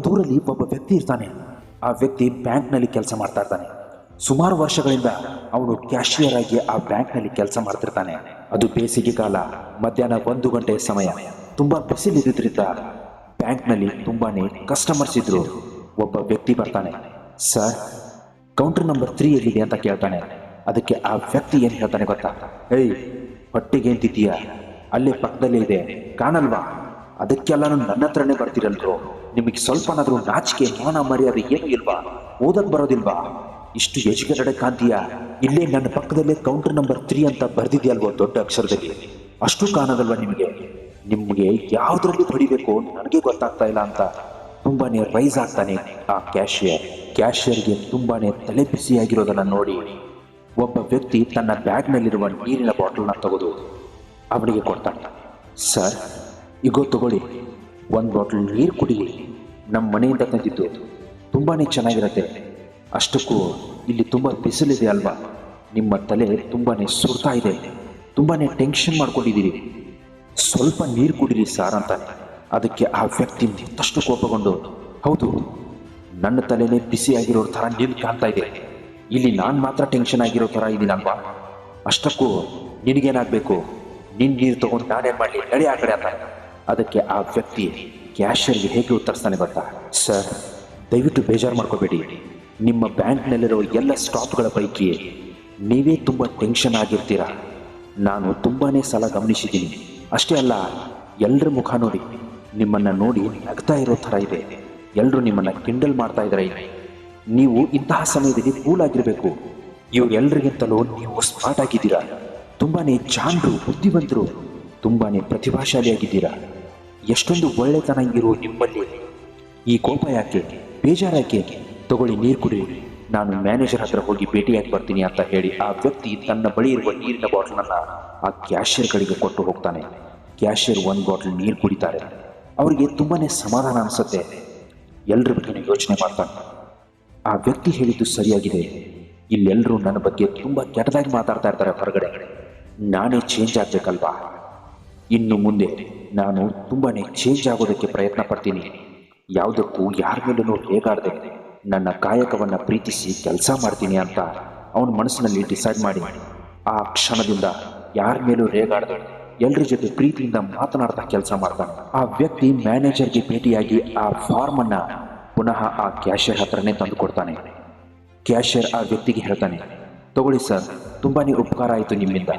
ದೂರಲ್ಲಿ ಒಬ್ಬ ವ್ಯಕ್ತಿ ಇರ್ತಾನೆ. ಆ ವ್ಯಕ್ತಿ ಬ್ಯಾಂಕ್ನಲ್ಲಿ ಕೆಲಸ ಮಾಡ್ತಾ ಇರ್ತಾನೆ. ಸುಮಾರು ವರ್ಷಗಳಿಂದ ಅವನು ಕ್ಯಾಶಿಯರ್ ಆಗಿ ಆ ಬ್ಯಾಂಕ್ನಲ್ಲಿ ಕೆಲಸ ಮಾಡ್ತಿರ್ತಾನೆ. ಅದು ಬೇಸಿಗೆ ಕಾಲ, ಮಧ್ಯಾಹ್ನ 1 ಗಂಟೆ ಸಮಯ. ತುಂಬಾ ಬಿಸಿಲಿದ್ರಿಂದ ಬ್ಯಾಂಕ್ನಲ್ಲಿ ತುಂಬಾನೇ ಕಸ್ಟಮರ್ಸ್ ಇದ್ರು. ಒಬ್ಬ ವ್ಯಕ್ತಿ ಬರ್ತಾನೆ. ಸರ್, ಕೌಂಟರ್ ನಂಬರ್ 3 ಎಲ್ಲಿದೆ ಅಂತ ಕೇಳ್ತಾನೆ. ಅದಕ್ಕೆ ಆ ವ್ಯಕ್ತಿ ಏನು ಹೇಳ್ತಾನೆ ಗೊತ್ತಾ? ಏಯ್, ಹೊಟ್ಟಿಗೆ ಅಂತಿದ್ದೀಯ, ಅಲ್ಲೇ ಪಕ್ಕದಲ್ಲೇ ಇದೆ, ಕಾಣಲ್ವಾ? ಅದಕ್ಕೆಲ್ಲ ನನ್ನ ಹತ್ರನೇ ಬರ್ತೀರಲ್ರು. ನಿಮಗೆ ಸ್ವಲ್ಪನಾದ್ರೂ ನಾಚಿಕೆ, ಮಾನ ಮರ್ಯಾದೆ ಏನೂ ಇಲ್ವಾ? ಓದಕ್ ಬರೋದಿಲ್ವಾ? ಇಷ್ಟು ಎಜುಕೇಟೆಡ್ ಕಾಂತೀಯ? ಇಲ್ಲೇ ನನ್ನ ಪಕ್ಕದಲ್ಲೇ ಕೌಂಟರ್ ನಂಬರ್ 3 ಅಂತ ಬರ್ದಿದೆಯಲ್ವೋ ದೊಡ್ಡ ಅಕ್ಷರದಲ್ಲಿ, ಅಷ್ಟು ಕಾಣೋದಲ್ವ ನಿಮಗೆ? ನಿಮಗೆ ಯಾವುದ್ರಲ್ಲಿ ಹೊಡಿಬೇಕು ನನಗೆ ಗೊತ್ತಾಗ್ತಾ ಇಲ್ಲ ಅಂತ ತುಂಬಾನೇ ರೈಸ್ ಆಗ್ತಾನೆ ಆ ಕ್ಯಾಶಿಯರ್ಗೆ ತುಂಬಾನೇ ತಲೆ ಬಿಸಿಯಾಗಿರೋದನ್ನ ನೋಡಿ ಒಬ್ಬ ವ್ಯಕ್ತಿ ತನ್ನ ಬ್ಯಾಗ್ನಲ್ಲಿರುವ ನೀರಿನ ಬಾಟಲ್ನ ತೆಗೆದು ಅವನಿಗೆ ಕೊಡ್ತಾನೆ. ಸರ್, ಈಗೋ ತಗೊಳ್ಳಿ, 1 ಬಾಟಲ್ ನೀರು ಕುಡಿಲಿ. ನಮ್ಮ ಮನೆಯಿಂದ ತಂದಿದ್ದು, ತುಂಬಾನೇ ಚೆನ್ನಾಗಿರುತ್ತೆ. ಅಷ್ಟಕ್ಕೂ ಇಲ್ಲಿ ತುಂಬ ಬಿಸಿಲಿದೆ ಅಲ್ವಾ? ನಿಮ್ಮ ತಲೆ ತುಂಬಾನೇ ಸುಡ್ತಾ ಇದೆ, ತುಂಬಾನೇ ಟೆನ್ಷನ್ ಮಾಡ್ಕೊಂಡಿದ್ದೀರಿ, ಸ್ವಲ್ಪ ನೀರು ಕುಡಿರಿ ಸಾರ್ ಅಂತಾನೆ. ಅದಕ್ಕೆ ಆ ವ್ಯಕ್ತಿ ಮತ್ತಷ್ಟು ಕೋಪಗೊಂಡು, ಹೌದು, ನನ್ನ ತಲೆನೇ ಬಿಸಿಯಾಗಿರೋ ಥರ ನೀನು ಕಾಣ್ತಾ ಇದೆ, ಇಲ್ಲಿ ನಾನು ಮಾತ್ರ ಟೆನ್ಷನ್ ಆಗಿರೋ ಥರ ಇದ್ದೀನಲ್ವಾ? ಅಷ್ಟಕ್ಕೂ ನಿನಗೇನಾಗಬೇಕು? ನಿನ್ನ ನೀರು ತೊಗೊಂಡು ನಾನೇನು ಮಾಡಲಿ, ನಡಿ ಆ ಕಡೆ ಅಂತ. ಅದಕ್ಕೆ ಆ ವ್ಯಕ್ತಿ ಕ್ಯಾಶಿಯರ್ಗೆ ಹೇಗೆ ಉತ್ತರಿಸ್ತಾನೆ ಗೊತ್ತಾ? ಸರ್, ದಯವಿಟ್ಟು ಬೇಜಾರು ಮಾಡ್ಕೋಬೇಡಿ. ನಿಮ್ಮ ಬ್ಯಾಂಕ್ನಲ್ಲಿರೋ ಎಲ್ಲ ಸ್ಟಾಪ್ಗಳ ಪೈಕಿ ನೀವೇ ತುಂಬ ಟೆನ್ಷನ್ ಆಗಿರ್ತೀರ. ನಾನು ತುಂಬಾ ಸಲ ಗಮನಿಸಿದ್ದೀನಿ. ಅಷ್ಟೇ ಅಲ್ಲ, ಎಲ್ಲರ ಮುಖ ನೋಡಿ ನಿಮ್ಮನ್ನು ನೋಡಿ ನಗ್ತಾ ಇರೋ ಥರ ಇದೆ. ಎಲ್ಲರೂ ನಿಮ್ಮನ್ನು ಕಿಂಡಲ್ ಮಾಡ್ತಾ ಇದ್ದಾರೆ. ನೀವು ಇಂತಹ ಸಮಯದಲ್ಲಿ ಕೂಲ್ ಆಗಿರಬೇಕು. ಇವರೆಲ್ಲರಿಗಿಂತಲೂ ನೀವು ಸ್ಮಾರ್ಟ್ ಆಗಿದ್ದೀರಾ, ತುಂಬಾನೇ ಜಾಣರು, ಬುದ್ಧಿವಂತರು, ತುಂಬಾನೇ ಪ್ರತಿಭಾಶಾಲಿಯಾಗಿದ್ದೀರಾ. ಎಷ್ಟೊಂದು ಒಳ್ಳೆತನ ಇರೋ ನಿಮ್ಮಲ್ಲಿ ಈ ಕೋಪ ಯಾಕೆ, ಬೇಜಾರಾಕೆ? ತಗೊಳ್ಳಿ, ನೀರು ಕುಡಿಯಿರಿ, ನಾನು ಮ್ಯಾನೇಜರ್ ಹತ್ರ ಹೋಗಿ ಭೇಟಿಯಾಗಿ ಬರ್ತೀನಿ ಅಂತ ಹೇಳಿ ಆ ವ್ಯಕ್ತಿ ತನ್ನ ಬಳಿ ಇರುವ ನೀರಿನ ಬಾಟಲನ್ನು ಆ ಕ್ಯಾಶಿಯರ್ ಕಡೆಗೆ ಕೊಟ್ಟು ಹೋಗ್ತಾನೆ. ಕ್ಯಾಶಿಯರ್ 1 ಬಾಟಲ್ ನೀರು ಕುಡಿತಾರೆ. ಅವರಿಗೆ ತುಂಬಾನೇ ಸಮಾಧಾನ ಅನಿಸುತ್ತೆ. ಎಲ್ಲರ ಬಗ್ಗೆ ಯೋಚನೆ ಮಾಡ್ತಾನೆ. ಆ ವ್ಯಕ್ತಿ ಹೇಳಿದ್ದು ಸರಿಯಾಗಿದೆ, ಇಲ್ಲೆಲ್ಲರೂ ನನ್ನ ಬಗ್ಗೆ ತುಂಬ ಕೆಟ್ಟದಾಗಿ ಮಾತಾಡ್ತಾ ಇರ್ತಾರೆ ಹೊರಗಡೆ. ನಾನೇ ಚೇಂಜ್ ಆಗಬೇಕಲ್ವಾ? ಇನ್ನು ಮುಂದೆ ನಾನು ತುಂಬಾನೇ ಚೇಂಜ್ ಆಗೋದಕ್ಕೆ ಪ್ರಯತ್ನ ಪಡ್ತೀನಿ. ಯಾವುದಕ್ಕೂ ಯಾರ ಮೇಲೂ ರೇಗಾಡದೆ ನನ್ನ ಕಾಯಕವನ್ನು ಪ್ರೀತಿಸಿ ಕೆಲಸ ಮಾಡ್ತೀನಿ ಅಂತ ಅವನ ಮನಸ್ಸಿನಲ್ಲಿ ಡಿಸೈಡ್ ಮಾಡಿ ಆ ಕ್ಷಣದಿಂದ ಯಾರ ಮೇಲೂ ರೇಗಾಡದೆ ಎಲ್ಲರ ಜೊತೆ ಪ್ರೀತಿಯಿಂದ ಮಾತನಾಡ್ತಾ ಕೆಲಸ ಮಾಡ್ತಾನೆ. ಆ ವ್ಯಕ್ತಿ ಮ್ಯಾನೇಜರ್ಗೆ ಭೇಟಿಯಾಗಿ ಆ ಫಾರ್ಮನ್ನು ಪುನಃ ಆ ಕ್ಯಾಶಿಯರ್ ಹತ್ರನೇ ತಂದು ಕೊಡ್ತಾನೆ. ಕ್ಯಾಶಿಯರ್ ಆ ವ್ಯಕ್ತಿಗೆ ಹೇಳ್ತಾನೆ, ತಗೊಳ್ಳಿ ಸರ್, ತುಂಬಾನೇ ಉಪಕಾರ ಆಯಿತು ನಿಮ್ಮಿಂದ.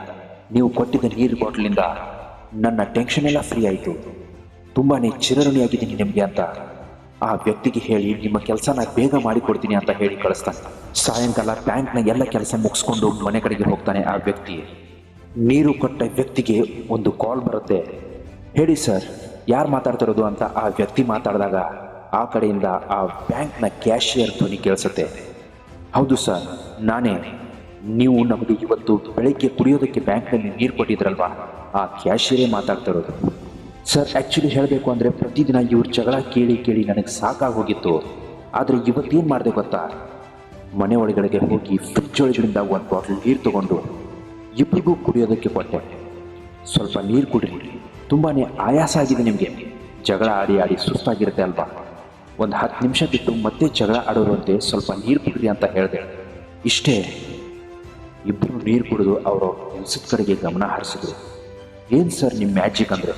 ನೀವು ಕೊಟ್ಟಿದ್ದ ನೀರು ಬಾಟಲಿಂದ ನನ್ನ ಟೆನ್ಷನ್ ಎಲ್ಲ ಫ್ರೀ ಆಯಿತು. ತುಂಬಾನೇ ಚಿರಋಣಿಯಾಗಿದ್ದೀನಿ ನಿಮಗೆ ಅಂತ ಆ ವ್ಯಕ್ತಿಗೆ ಹೇಳಿ ನಿಮ್ಮ ಕೆಲಸನ ಬೇಗ ಮಾಡಿಕೊಡ್ತೀನಿ ಅಂತ ಹೇಳಿ ಕಳಿಸ್ತಾನೆ. ಸಾಯಂಕಾಲ ಬ್ಯಾಂಕ್ನ ಎಲ್ಲ ಕೆಲಸ ಮುಗಿಸ್ಕೊಂಡು ಮನೆ ಕಡೆಗೆ ಹೋಗ್ತಾನೆ ಆ ವ್ಯಕ್ತಿ. ನೀರು ಕೊಟ್ಟ ವ್ಯಕ್ತಿಗೆ ಒಂದು ಕಾಲ್ ಬರುತ್ತೆ. ಹೇಳಿ ಸರ್, ಯಾರು ಮಾತಾಡ್ತಿರೋದು ಅಂತ ಆ ವ್ಯಕ್ತಿ ಮಾತಾಡಿದಾಗ ಆ ಕಡೆಯಿಂದ ಆ ಬ್ಯಾಂಕ್ನ ಕ್ಯಾಶಿಯರ್ ಧ್ವನಿ ಕೇಳಿಸುತ್ತೆ. ಹೌದು ಸರ್, ನಾನೇ. ನೀವು ನಮಗೆ ಇವತ್ತು ಬೆಳಗ್ಗೆ ಕುಡಿಯೋದಕ್ಕೆ ಬ್ಯಾಂಕ್ನಲ್ಲಿ ನೀರು ಕೊಟ್ಟಿದ್ರಲ್ವಾ, ಆ ಕ್ಯಾಶಿಯರೇ ಮಾತಾಡ್ತಿರೋದು. ಸರ್, ಆ್ಯಕ್ಚುಲಿ ಹೇಳಬೇಕು ಅಂದರೆ ಪ್ರತಿದಿನ ಇವ್ರ ಜಗಳ ಕೇಳಿ ಕೇಳಿ ನನಗೆ ಸಾಕಾಗಿ ಹೋಗಿತ್ತು. ಆದರೆ ಇವತ್ತೇನು ಮಾಡಿದೆ ಗೊತ್ತಾ? ಮನೆ ಒಳಗಡೆಗೆ ಹೋಗಿ ಫ್ರಿಜ್ ಒಳಗಡೆಯಿಂದ 1 ಬಾಟಲ್ ನೀರು ತೊಗೊಂಡು ಇಬ್ಬರಿಗೂ ಕುಡಿಯೋದಕ್ಕೆ ಕೊಟ್ಟೆ. ಸ್ವಲ್ಪ ನೀರು ಕುಡಿರಿ, ತುಂಬಾ ಆಯಾಸ ಆಗಿದೆ ನಿಮಗೆ. ಜಗಳ ಆಡಿ ಆಡಿ ಸುಸ್ತಾಗಿರುತ್ತೆ ಅಲ್ವಾ? ಒಂದು 10 ನಿಮಿಷ ಬಿಟ್ಟು ಮತ್ತೆ ಜಗಳ ಆಡೋರಂತೆ ಸ್ವಲ್ಪ ನೀರು ಕುಡಿರಿ ಅಂತ ಹೇಳಿದೆ. ಇಷ್ಟೇ. ಇಬ್ಬರು ನೀರು ಕುಡಿದು ಅವರು ಕೆಲಸದ ಕಡೆಗೆ ಗಮನ ಹರಿಸಿದ್ರು. ಏನು ಸರ್ ನಿಮ್ಮ ಮ್ಯಾಜಿಕ್ ಅಂದರೆ?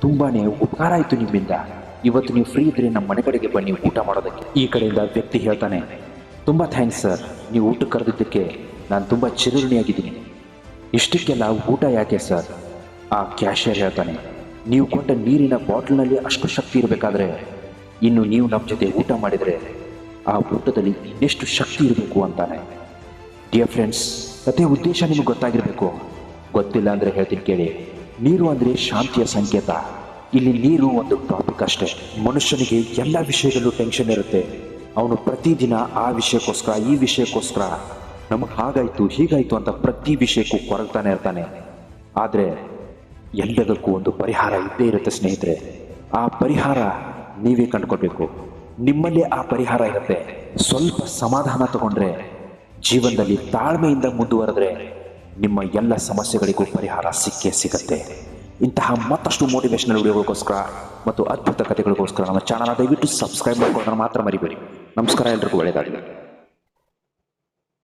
ತುಂಬಾ ಉಪಕಾರ ಆಯಿತು ನಿಮ್ಮಿಂದ. ಇವತ್ತು ನೀವು ಫ್ರೀ ಇದ್ದರೆ ನಮ್ಮ ಮನೆ ಕಡೆಗೆ ಬನ್ನಿ ಊಟ ಮಾಡೋದಕ್ಕೆ. ಈ ಕಡೆಯಿಂದ ವ್ಯಕ್ತಿ ಹೇಳ್ತಾನೆ, ತುಂಬ ಥ್ಯಾಂಕ್ಸ್ ಸರ್, ನೀವು ಊಟಕ್ಕೆ ಕರೆದಿದ್ದಕ್ಕೆ ನಾನು ತುಂಬ ಚಿರಋಣಿಯಾಗಿದ್ದೀನಿ. ಇಷ್ಟಕ್ಕೆಲ್ಲ ಊಟ ಯಾಕೆ ಸರ್? ಆ ಕ್ಯಾಶಿಯರ್ ಹೇಳ್ತಾನೆ, ನೀವು ಕೊಟ್ಟ ನೀರಿನ ಬಾಟಲ್ನಲ್ಲಿ ಅಷ್ಟು ಶಕ್ತಿ ಇರಬೇಕಾದ್ರೆ ಇನ್ನು ನೀವು ನಮ್ಮ ಜೊತೆ ಊಟ ಮಾಡಿದರೆ ಆ ಊಟದಲ್ಲಿ ಇನ್ನೆಷ್ಟು ಶಕ್ತಿ ಇರಬೇಕು ಅಂತಾನೆ. ಡಿಯರ್ ಫ್ರೆಂಡ್ಸ್, ಕಥೆ ಉದ್ದೇಶ ನಿಮಗೆ ಗೊತ್ತಾಗಿರಬೇಕು. ಗೊತ್ತಿಲ್ಲ ಅಂದರೆ ಹೇಳ್ತೀನಿ ಕೇಳಿ. ನೀರು ಅಂದರೆ ಶಾಂತಿಯ ಸಂಕೇತ. ಇಲ್ಲಿ ನೀರು ಒಂದು ಟಾಪಿಕ್ ಅಷ್ಟೇ. ಮನುಷ್ಯನಿಗೆ ಎಲ್ಲ ವಿಷಯದಲ್ಲೂ ಟೆನ್ಷನ್ ಇರುತ್ತೆ. ಅವನು ಪ್ರತಿದಿನ ಆ ವಿಷಯಕ್ಕೋಸ್ಕರ ಈ ವಿಷಯಕ್ಕೋಸ್ಕರ ನಮಗೆ ಹಾಗಾಯಿತು ಹೀಗಾಯಿತು ಅಂತ ಪ್ರತಿ ವಿಷಯಕ್ಕೂ ಕೊರಗ್ತಾನೆ ಇರ್ತಾನೆ. ಆದರೆ ಎಲ್ಲದಕ್ಕೂ ಒಂದು ಪರಿಹಾರ ಇದ್ದೇ ಇರುತ್ತೆ ಸ್ನೇಹಿತರೆ. ಆ ಪರಿಹಾರ ನೀವೇ ಕಂಡುಕೊಳ್ಬೇಕು. ನಿಮ್ಮಲ್ಲೇ ಆ ಪರಿಹಾರ ಇರುತ್ತೆ. ಸ್ವಲ್ಪ ಸಮಾಧಾನ ತಗೊಂಡ್ರೆ, ಜೀವನದಲ್ಲಿ ತಾಳ್ಮೆಯಿಂದ ಮುಂದುವರೆದ್ರೆ ನಿಮ್ಮ ಎಲ್ಲ ಸಮಸ್ಯೆಗಳಿಗೂ ಪರಿಹಾರ ಸಿಕ್ಕೇ ಸಿಗತ್ತೆ. ಇಂತಹ ಮತ್ತಷ್ಟು ಮೋಟಿವೇಶನಲ್ ವಿಡಿಯೋಗಳಿಗೋಸ್ಕರ ಮತ್ತು ಅದ್ಭುತ ಕಥೆಗಳಿಗೋಸ್ಕರ ನಮ್ಮ ಚಾನಲ್ ದಯವಿಟ್ಟು ಸಬ್ಸ್ಕ್ರೈಬ್ ಮಾಡ್ಕೊಳ್ಳೋದನ್ನು ಮಾತ್ರ ಮರಿಬೇಡಿ. ನಮಸ್ಕಾರ, ಎಲ್ರಿಗೂ ಒಳ್ಳೆಯದಾಗಲಿ.